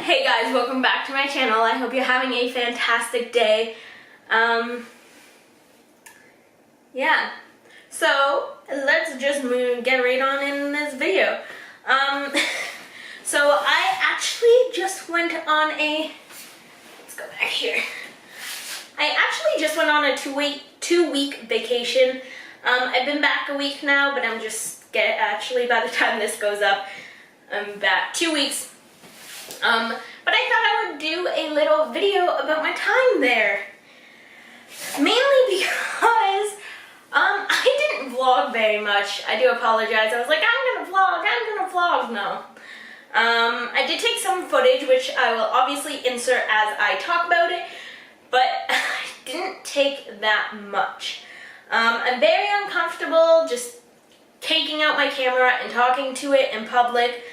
Hey guys, welcome back to my channel. I hope you're having a fantastic day. Yeah. So let's just get right on in this video. So I actually just went on a, let's go back here. I actually just went on a two-week vacation. I've been back a week now, but I'm just actually by the time this goes up, I'm back 2 weeks. But I thought I would do a little video about my time there. Mainly because I didn't vlog very much. I do apologize. I was like, I'm gonna vlog. No. I did take some footage, which I will obviously insert as I talk about it, but I didn't take that much. I'm very uncomfortable just taking out my camera and talking to it in public.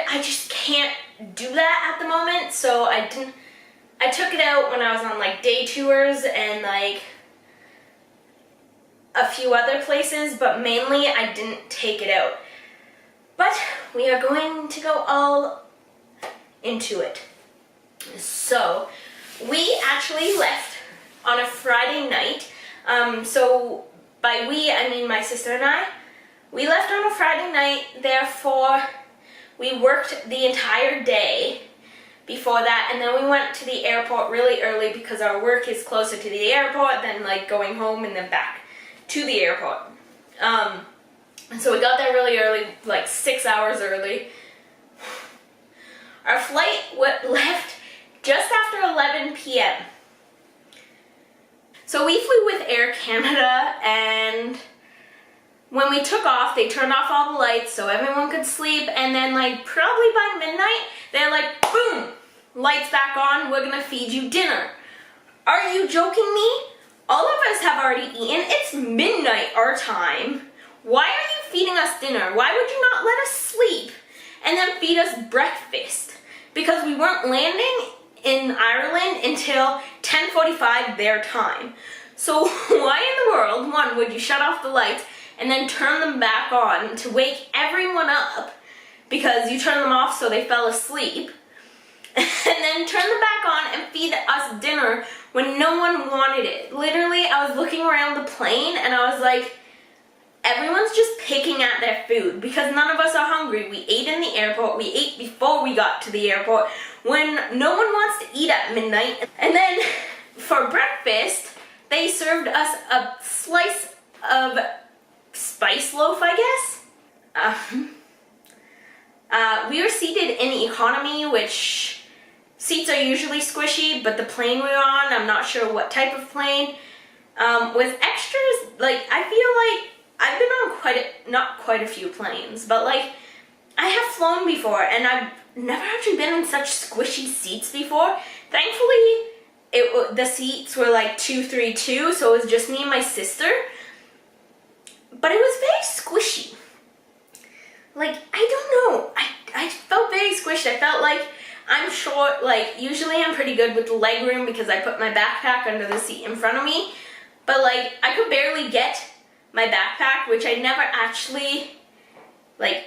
I just can't do that at the moment, so I took it out when I was on like day tours and like a few other places, but mainly I didn't take it out. But we are going to go all into it. So we actually left on a Friday night. So by we, I mean my sister and I. We left on a Friday night, therefore we worked the entire day before that, and then we went to the airport really early because our work is closer to the airport than like going home and then back to the airport. And so we got there really early, like 6 hours early. Our flight left just after 11 p.m. So we flew with Air Canada, and when we took off, they turned off all the lights so everyone could sleep, and then like probably by midnight, they're like, boom, lights back on, we're gonna feed you dinner. Are you joking me? All of us have already eaten. It's midnight our time. Why are you feeding us dinner? Why would you not let us sleep and then feed us breakfast? Because we weren't landing in Ireland until 10:45 their time. So why in the world, one, would you shut off the lights and then turn them back on to wake everyone up because you turned them off so they fell asleep, and then turn them back on and feed us dinner when no one wanted it? Literally, I was looking around the plane and I was like, everyone's just picking at their food because none of us are hungry. We ate in the airport. We ate before we got to the airport when no one wants to eat at midnight. And then for breakfast, they served us a slice of spice loaf, I guess. We were seated in economy, which seats are usually squishy, but the plane we were on, I'm not sure what type of plane, was extras. Like, I feel like I've been on not quite a few planes, but like I have flown before and I've never actually been in such squishy seats before. Thankfully, the seats were like 2-3-2, so it was just me and my sister. But it was very squishy. Like, I don't know. I felt very squished. I felt like I'm short. Like, usually I'm pretty good with the leg room because I put my backpack under the seat in front of me. But like, I could barely get my backpack, which I never actually like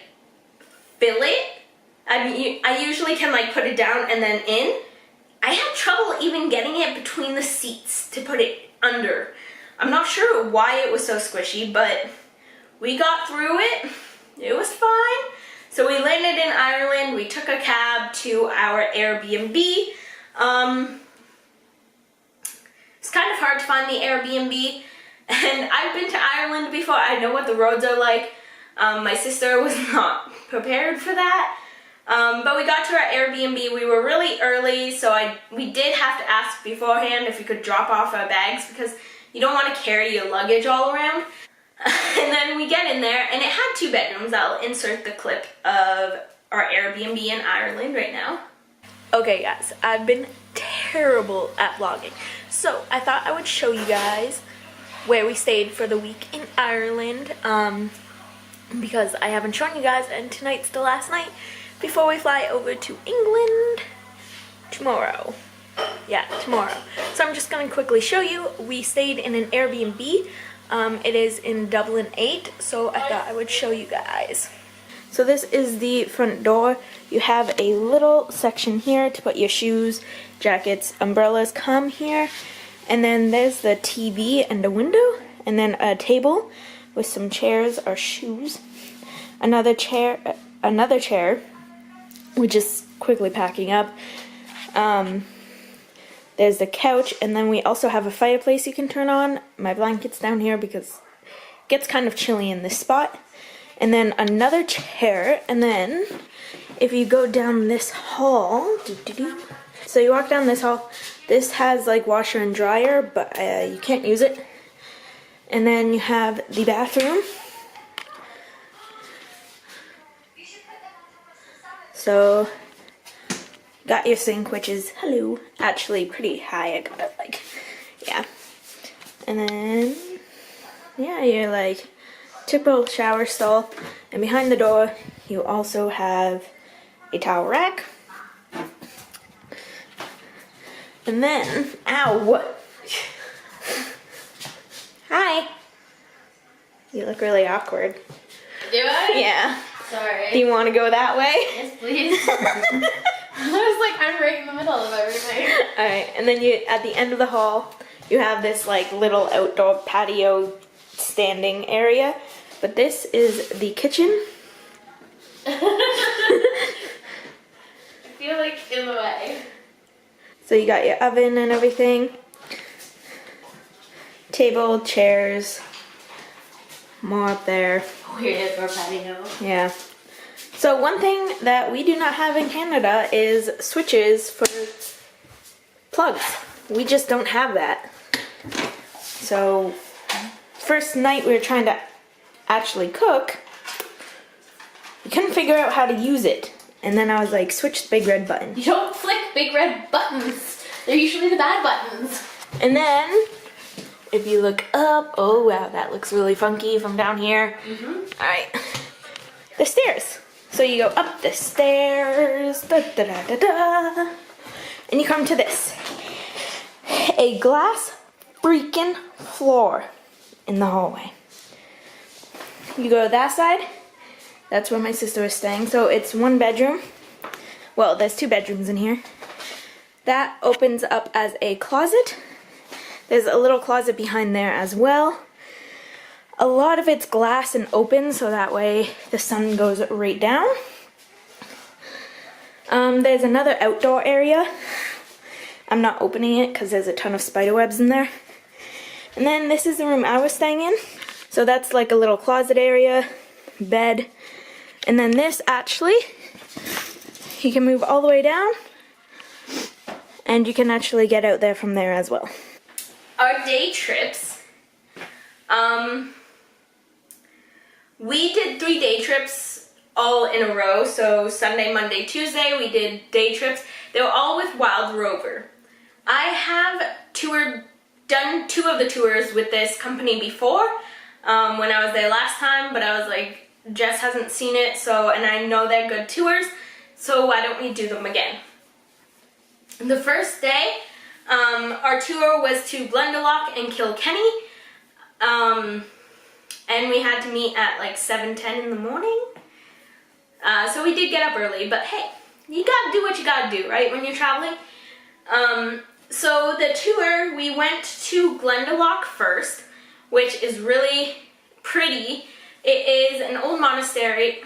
fill it. I usually can like put it down and then in. I had trouble even getting it between the seats to put it under. I'm not sure why it was so squishy, but we got through it. It was fine. So we landed in Ireland. We took a cab to our Airbnb. It's kind of hard to find the Airbnb. And I've been to Ireland before. I know what the roads are like. My sister was not prepared for that. But we got to our Airbnb. We were really early, so we did have to ask beforehand if we could drop off our bags because you don't want to carry your luggage all around. And then we get in there, and it had 2 bedrooms. I'll insert the clip of our Airbnb in Ireland right now. Okay guys, I've been terrible at vlogging, so I thought I would show you guys where we stayed for the week in Ireland, because I haven't shown you guys, and tonight's the last night before we fly over to England tomorrow. Yeah, tomorrow. So I'm just going to quickly show you. We stayed in an Airbnb. It is in Dublin 8, so I thought I would show you guys. So this is the front door. You have a little section here to put your shoes, jackets, umbrellas come here. And then there's the TV and a window, and then a table with some chairs or shoes. Another chair, which is quickly packing up. There's the couch, and then we also have a fireplace you can turn on. My blanket's down here because it gets kind of chilly in this spot. And then another chair, and then if you go down this hall, so you walk down this hall, this has like washer and dryer, but you can't use it. And then you have the bathroom. So, got your sink, which is, hello, actually pretty high. I got it like, yeah. And then, yeah, you're like, typical shower stall. And behind the door, you also have a towel rack. And then, ow! Hi! You look really awkward. Do I? Yeah. Sorry. Do you want to go that way? Yes, please. I was like, I'm right in the middle of everything. Alright, and then you, at the end of the hall, you have this like little outdoor patio standing area. But this is the kitchen. I feel like in the way. So you got your oven and everything. Table, chairs, more up there. Weird for patio. Yeah. So one thing that we do not have in Canada is switches for plugs. We just don't have that. So first night we were trying to actually cook, we couldn't figure out how to use it. And then I was like, switch the big red button. You don't flick big red buttons. They're usually the bad buttons. And then, if you look up, oh wow, that looks really funky from down here. Alright, the stairs. So you go up the stairs, da da da da da, and you come to this. A glass freaking floor in the hallway. You go to that side, that's where my sister is staying. So it's one bedroom. Well, there's two bedrooms in here. That opens up as a closet. There's a little closet behind there as well. A lot of it's glass and open, so that way the sun goes right down. There's another outdoor area. I'm not opening it because there's a ton of spider webs in there. And then this is the room I was staying in. So that's like a little closet area, bed. And then this actually, you can move all the way down. And you can actually get out there from there as well. Our day trips, we did 3 day trips all in a row. So Sunday, Monday, Tuesday, we did day trips. They were all with Wild Rover. I have done 2 of the tours with this company before, when I was there last time, but I was like, Jess hasn't seen it, so, and I know they're good tours, so why don't we do them again? The first day, our tour was to Glendalough and Kilkenny, and we had to meet at like 7:10 in the morning. So we did get up early, but hey, you gotta do what you gotta do, right, when you're traveling? So the tour, we went to Glendalough first, which is really pretty. It is an old monastery.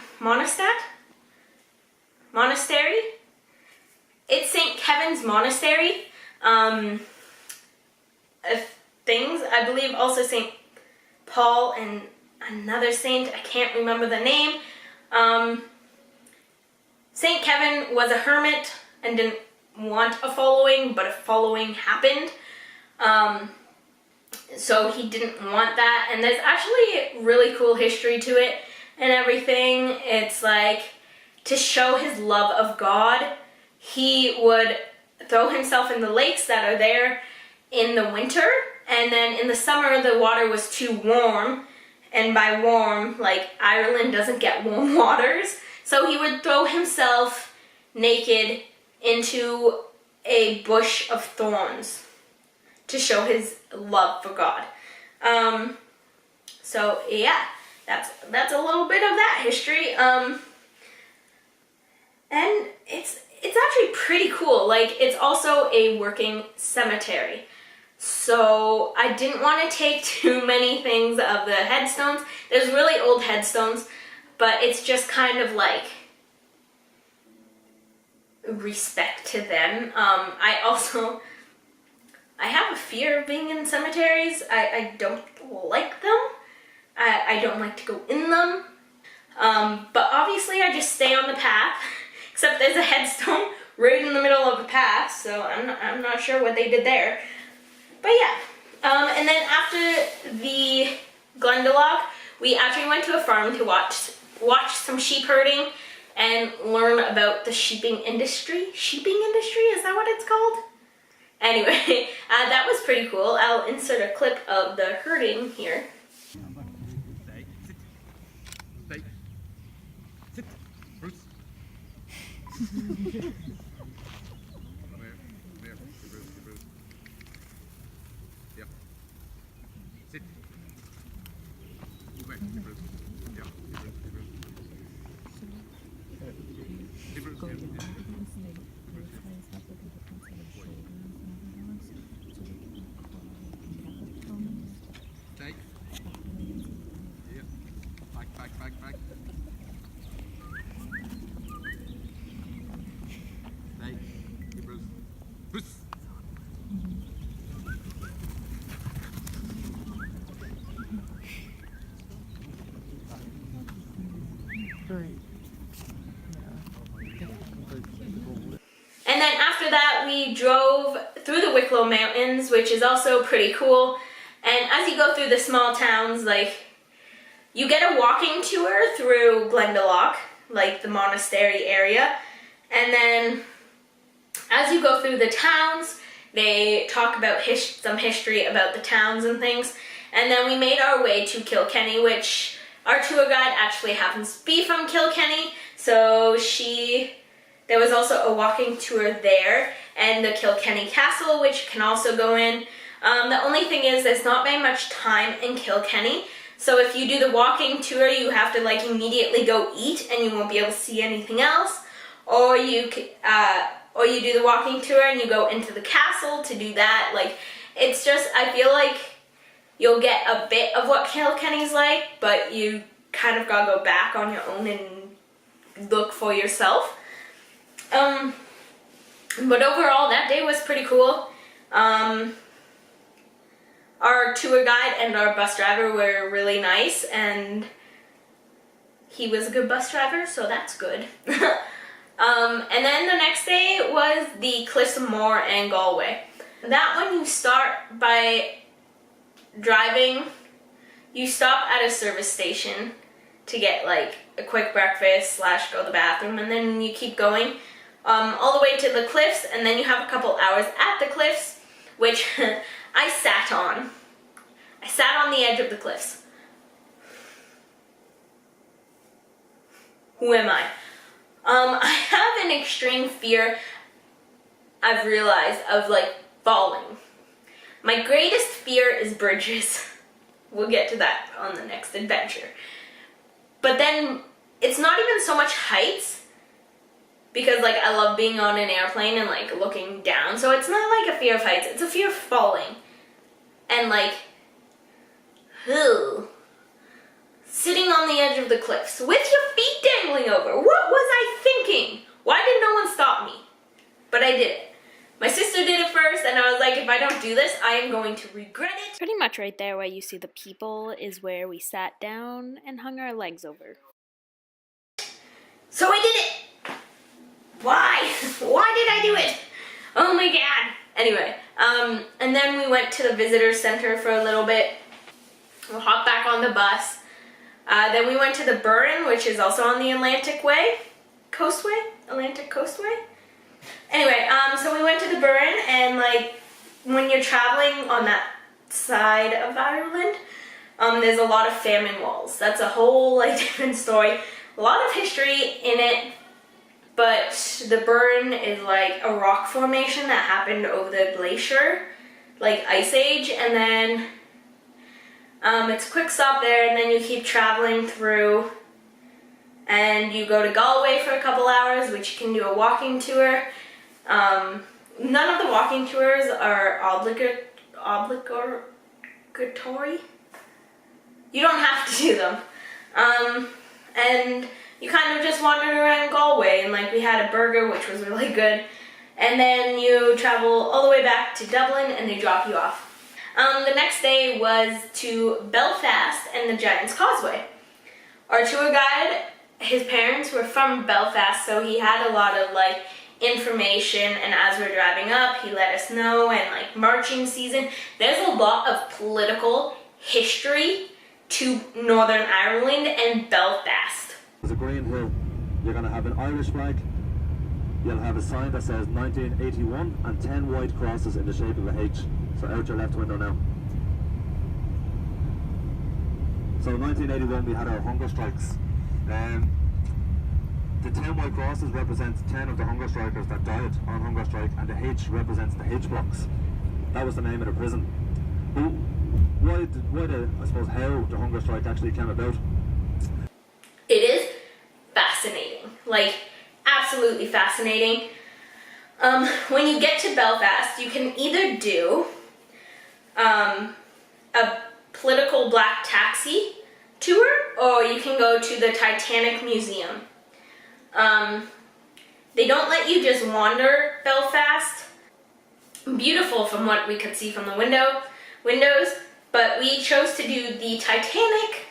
It's St. Kevin's Monastery. Things, I believe also St. Paul and another saint, I can't remember the name. St. Kevin was a hermit and didn't want a following, but a following happened. So he didn't want that, and there's actually really cool history to it and everything. It's like, to show his love of God, he would throw himself in the lakes that are there in the winter, and then in the summer the water was too warm, and by warm, like, Ireland doesn't get warm waters, so he would throw himself naked into a bush of thorns to show his love for God. So yeah, that's a little bit of that history. And it's actually pretty cool. Like, it's also a working cemetery. So I didn't want to take too many things of the headstones. There's really old headstones, but it's just kind of like respect to them. I have a fear of being in cemeteries. I don't like them. I don't like to go in them. But obviously I just stay on the path, except there's a headstone right in the middle of the path, so I'm not sure what they did there. But yeah, and then after the Glendalough, we actually went to a farm to watch some sheep herding and learn about the sheeping industry. Sheeping industry, is that what it's called? Anyway, that was pretty cool. I'll insert a clip of the herding here. Sit. Bruce. Where? Bruce. Yeah. Sit. Where? Bruce. Yeah. Bruce. Hey, Bruce. Yeah. Stay. Yeah. Back. Stay. Hey, Bruce. And then after that, we drove through the Wicklow Mountains, which is also pretty cool. And as you go through the small towns, like, you get a walking tour through Glendalough, like the monastery area. And then as you go through the towns, they talk about some history about the towns and things. And then we made our way to Kilkenny, which our tour guide actually happens to be from Kilkenny. So there was also a walking tour there, and the Kilkenny Castle, which you can also go in. The only thing is there's not very much time in Kilkenny. So if you do the walking tour, you have to like immediately go eat and you won't be able to see anything else. Or you do the walking tour and you go into the castle to do that. Like, it's just, I feel like you'll get a bit of what Kilkenny's like, but you kind of gotta go back on your own and look for yourself. But overall, that day was pretty cool. Our tour guide and our bus driver were really nice, and he was a good bus driver, so that's good. And then the next day was the Cliffs of Moher and Galway. That one you start by driving. You stop at a service station to get like a quick breakfast / go to the bathroom, and then you keep going all the way to the cliffs, and then you have a couple hours at the cliffs, which I sat on. I sat on the edge of the cliffs. Who am I? I have an extreme fear, I've realized, of like falling. My greatest fear is bridges. We'll get to that on the next adventure. But then it's not even so much heights, because like I love being on an airplane and like looking down. So it's not like a fear of heights, it's a fear of falling. And like, sitting on the edge of the cliffs with your feet dangling over. What was I thinking? Why did no one stop me? But I did it. My sister did it first, and I was like, if I don't do this, I am going to regret it. Pretty much right there where you see the people is where we sat down and hung our legs over. So I did it! Why? Why did I do it? Oh my god. Anyway, and then we went to the visitor center for a little bit. We'll hop back on the bus. Then we went to the Burren, which is also on the Atlantic Coastway. Anyway, so we went to the Burren, and like when you're traveling on that side of Ireland, there's a lot of famine walls. That's a whole like different story. A lot of history in it, but the Burren is like a rock formation that happened over the glacier, like Ice Age, and then it's a quick stop there, and then you keep traveling through and you go to Galway for a couple hours, which you can do a walking tour. None of the walking tours are obligatory. You don't have to do them. And you kind of just wandered around Galway, and like we had a burger, which was really good. And then you travel all the way back to Dublin, and they drop you off. The next day was to Belfast and the Giant's Causeway. Our tour guide, his parents were from Belfast, so he had a lot of like information, and as we're driving up, he let us know, and like marching season. There's a lot of political history to Northern Ireland and Belfast. There's a green hill. You're going to have an Irish flag. You'll have a sign that says 1981 and 10 white crosses in the shape of a H. So out your left window now. So in 1981 we had our hunger strikes. The 10 white crosses represents 10 of the hunger strikers that died on hunger strike, and the H represents the H blocks. That was the name of the prison. I suppose how the hunger strike actually came about. It is fascinating, like absolutely fascinating. When you get to Belfast, you can either do a political black taxi tour, or you can go to the Titanic Museum. They don't let you just wander Belfast. Beautiful from what we could see from the windows, but we chose to do the Titanic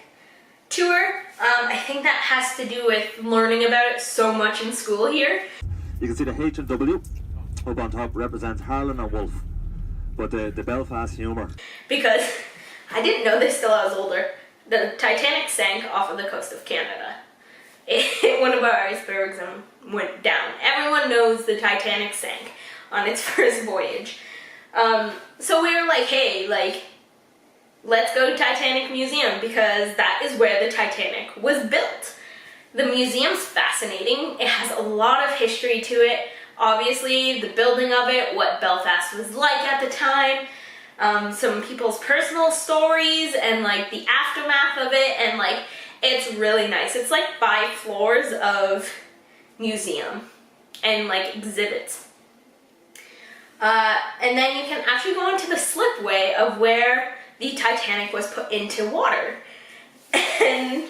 tour. I think that has to do with learning about it so much in school here. You can see the H and W up on top represents Harlan and Wolfe, but the Belfast humour. Because I didn't know this till I was older. The Titanic sank off of the coast of Canada. It hit one of our icebergs and went down. Everyone knows the Titanic sank on its first voyage. So we were like, hey, like, let's go to Titanic Museum, because that is where the Titanic was built. The museum's fascinating. It has a lot of history to it. Obviously, the building of it, what Belfast was like at the time, some people's personal stories, and like the aftermath of it, and like it's really nice. It's like 5 floors of museum and like exhibits. And then you can actually go into the slipway of where the Titanic was put into water. And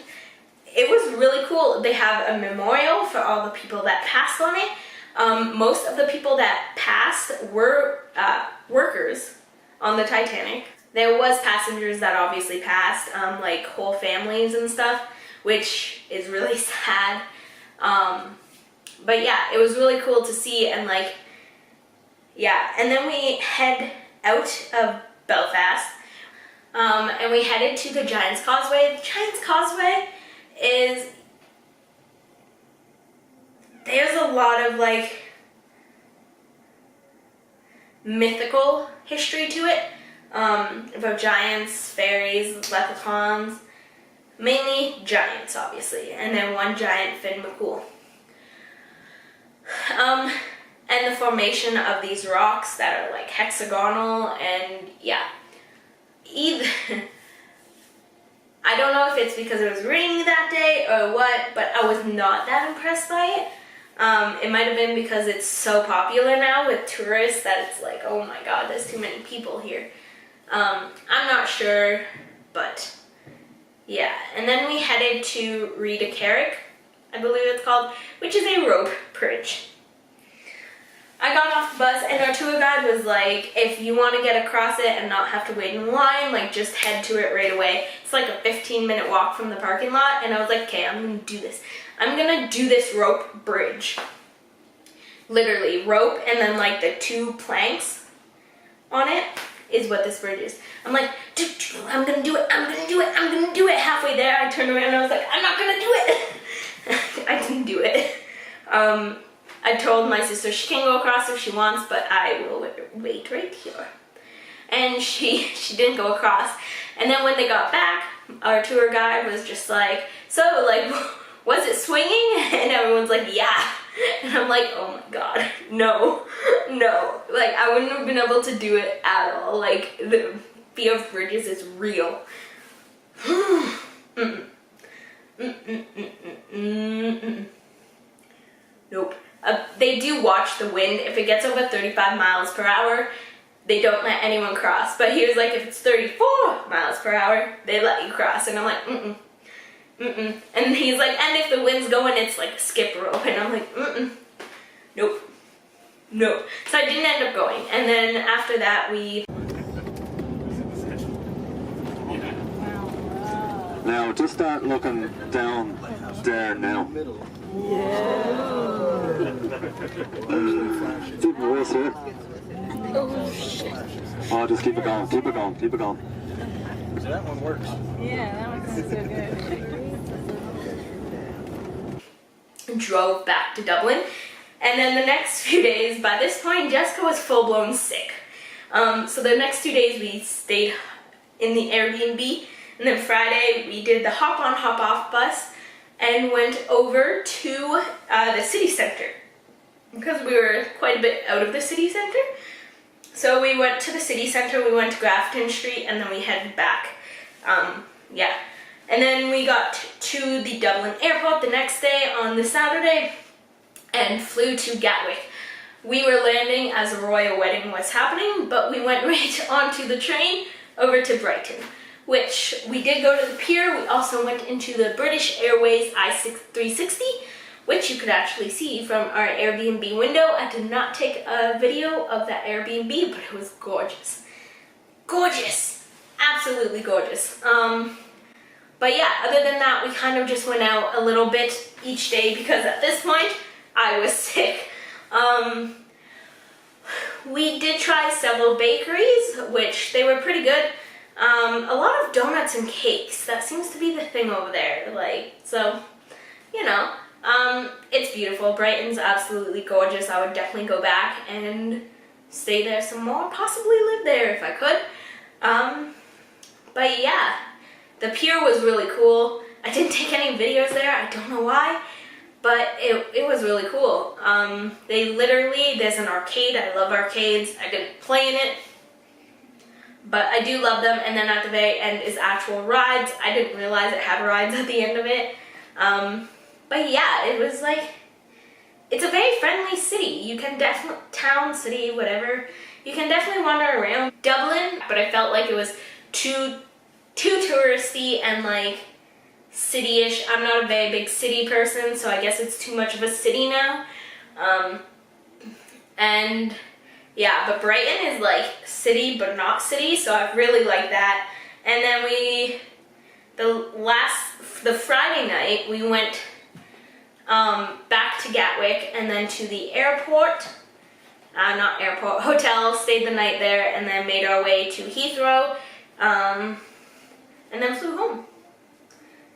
it was really cool. They have a memorial for all the people that passed on it. Most of the people that passed were workers on the Titanic. There was passengers that obviously passed, like whole families and stuff, which is really sad. But yeah, it was really cool to see, and like, yeah. And then we head out of Belfast, and we headed to the Giant's Causeway. The Giant's Causeway is, there's a lot of like mythical history to it, about giants, fairies, leprechauns, mainly giants obviously, and then one giant, Finn McCool. And the formation of these rocks that are like hexagonal, and yeah, either I don't know if it's because it was rainy that day or what, but I was not that impressed by it. It might have been because it's so popular now with tourists that it's like, oh my god, there's too many people here. I'm not sure, but yeah. And then we headed to Rita Carrick, I believe it's called, which is a rope bridge. I got off the bus and our tour guide was like, if you want to get across it and not have to wait in line, like just head to it right away. It's like a 15-minute walk from the parking lot, and I was like, okay, I'm gonna do this. I'm gonna do this rope bridge. Literally, rope and then like the 2 planks on it is what this bridge is. I'm like, I'm gonna do it, I'm gonna do it, I'm gonna do it. Halfway there, I turned around and I was like, I'm not gonna do it. I didn't do it. I told my sister she can go across if she wants, but I will wait right here. And she didn't go across. And then when they got back, our tour guide was just like, so like, was it swinging? And everyone's like, yeah. And I'm like, oh my god, no. Like, I wouldn't have been able to do it at all. Like, the fear of bridges is real. Nope. They do watch the wind. If it gets over 35 miles per hour, they don't let anyone cross. But he was like, if it's 34 miles per hour, they let you cross. And I'm like, And he's like, and if the wind's going, it's like a skip rope. And I'm like, nope. Nope. So I didn't end up going. And then after that, we... Now just start looking down there now. It's even worse here. Oh, just keep it going, keep it going, keep it going. So that one works. Yeah, that one's so good. Drove back to Dublin. And then the next few days, by this point, Jessica was full-blown sick. So the next 2 days we stayed in the Airbnb. And then Friday we did the hop-on, hop-off bus and went over to the city center. Because we were quite a bit out of the city center. So we went to the city center, we went to Grafton Street, and then we headed back. Yeah. And then we got to the Dublin airport the next day on the Saturday and flew to Gatwick. We were landing as a royal wedding was happening, but we went right onto the train over to Brighton, which we did go to the pier. We also went into the British Airways I-360, which you could actually see from our Airbnb window. I did not take a video of that Airbnb, but it was gorgeous. Gorgeous. Absolutely gorgeous. But yeah, other than that, we kind of just went out a little bit each day because at this point, I was sick. We did try several bakeries, which they were pretty good. A lot of donuts and cakes. That seems to be the thing over there. Like, so, you know, it's beautiful. Brighton's absolutely gorgeous. I would definitely go back and stay there some more, possibly live there if I could. But yeah, the pier was really cool. I didn't take any videos there. I don't know why, but it was really cool. There's an arcade. I love arcades. I didn't play in it, but I do love them. And then at the very end is actual rides. I didn't realize it had rides at the end of it. But yeah, it was like, it's a very friendly city. You can definitely, town, city, whatever, you can definitely wander around Dublin, but I felt like it was too touristy and like city-ish. I'm not a very big city person, so I guess it's too much of a city now. And yeah, but Brighton is like city but not city, so I really like that. And then the Friday night we went back to Gatwick and then to the airport, hotel, stayed the night there, and then made our way to Heathrow, and then flew home.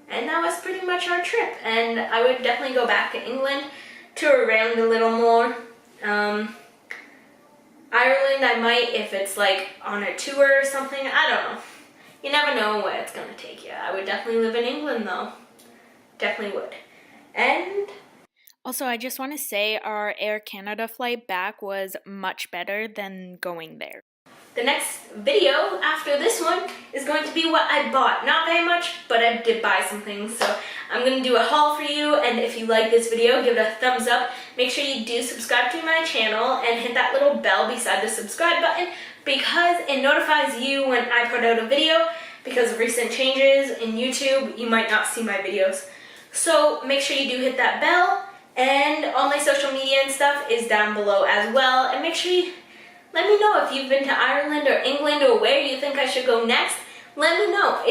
And that was pretty much our trip, and I would definitely go back to England, tour around a little more. Ireland I might if it's like on a tour or something, I don't know. You never know where it's gonna take you. I would definitely live in England though. Definitely would. And Also, I just want to say our Air Canada flight back was much better than going there. the next video after this one is going to be what I bought. Not very much, but I did buy some things. So I'm going to do a haul for you, and if you like this video, give it a thumbs up. Make sure you do subscribe to my channel and hit that little bell beside the subscribe button because it notifies you when I put out a video. Because of recent changes in YouTube, you might not see my videos. So make sure you do hit that bell, and all my social media and stuff is down below as well. And make sure you let me know if you've been to Ireland or England or where you think I should go next. Let me know.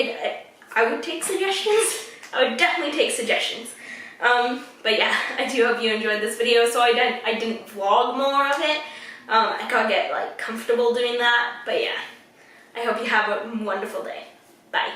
I would take suggestions. I would definitely take suggestions. But yeah, I do hope you enjoyed this video. So I didn't vlog more of it. I gotta get like comfortable doing that. But yeah, I hope you have a wonderful day. Bye.